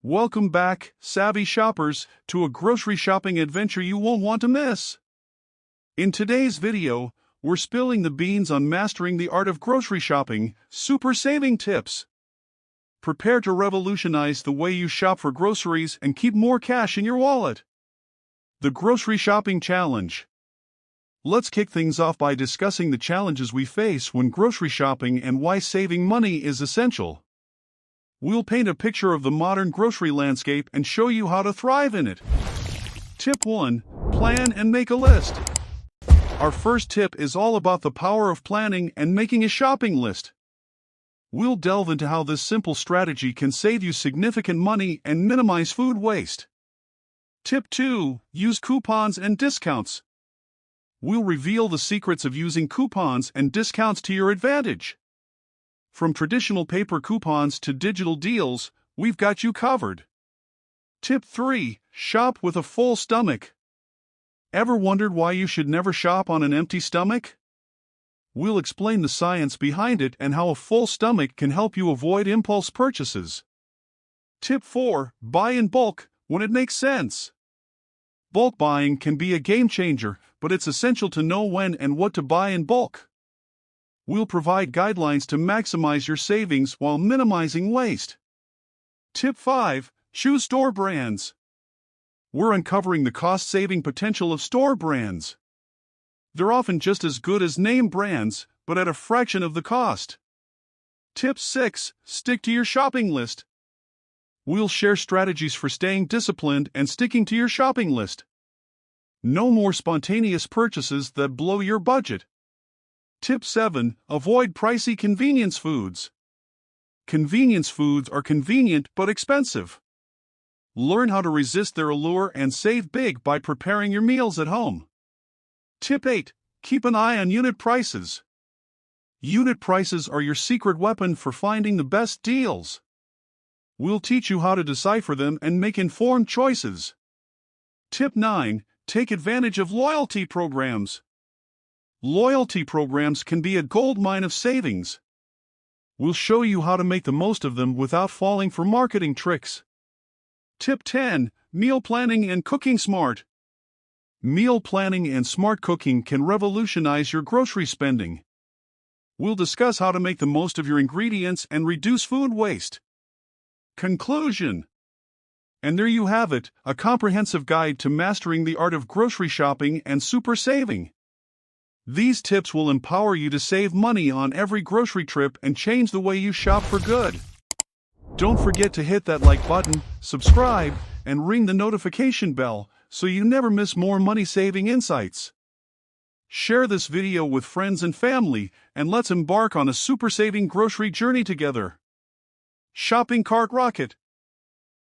Welcome back, savvy shoppers, to a grocery shopping adventure you won't want to miss. In today's video, we're spilling the beans on mastering the art of grocery shopping, super saving tips. Prepare to revolutionize the way you shop for groceries and keep more cash in your wallet. The Grocery Shopping Challenge. Let's kick things off by discussing the challenges we face when grocery shopping and why saving money is essential. We'll paint a picture of the modern grocery landscape and show you how to thrive in it. Tip 1. Plan and make a list. Our first tip is all about the power of planning and making a shopping list. We'll delve into how this simple strategy can save you significant money and minimize food waste. Tip 2. Use coupons and discounts. We'll reveal the secrets of using coupons and discounts to your advantage. From traditional paper coupons to digital deals, we've got you covered. Tip 3. Shop with a full stomach. Ever wondered why you should never shop on an empty stomach? We'll explain the science behind it and how a full stomach can help you avoid impulse purchases. Tip 4. Buy in bulk when it makes sense. Bulk buying can be a game changer, but it's essential to know when and what to buy in bulk. We'll provide guidelines to maximize your savings while minimizing waste. Tip 5. Choose store brands. We're uncovering the cost-saving potential of store brands. They're often just as good as name brands, but at a fraction of the cost. Tip 6. Stick to your shopping list. We'll share strategies for staying disciplined and sticking to your shopping list. No more spontaneous purchases that blow your budget. Tip 7. Avoid pricey convenience foods. Convenience foods are convenient but expensive. Learn how to resist their allure and save big by preparing your meals at home. Tip 8. Keep an eye on unit prices. Unit prices are your secret weapon for finding the best deals. We'll teach you how to decipher them and make informed choices. Tip 9. Take advantage of loyalty programs. Loyalty programs can be a goldmine of savings. We'll show you how to make the most of them without falling for marketing tricks. Tip 10. Meal planning and cooking smart. Meal planning and smart cooking can revolutionize your grocery spending. We'll discuss how to make the most of your ingredients and reduce food waste. Conclusion. And there you have it, a comprehensive guide to mastering the art of grocery shopping and super saving. These tips will empower you to save money on every grocery trip and change the way you shop for good. Don't forget to hit that like button, subscribe, and ring the notification bell so you never miss more money-saving insights. Share this video with friends and family, and let's embark on a super saving grocery journey together. Shopping Cart Rocket.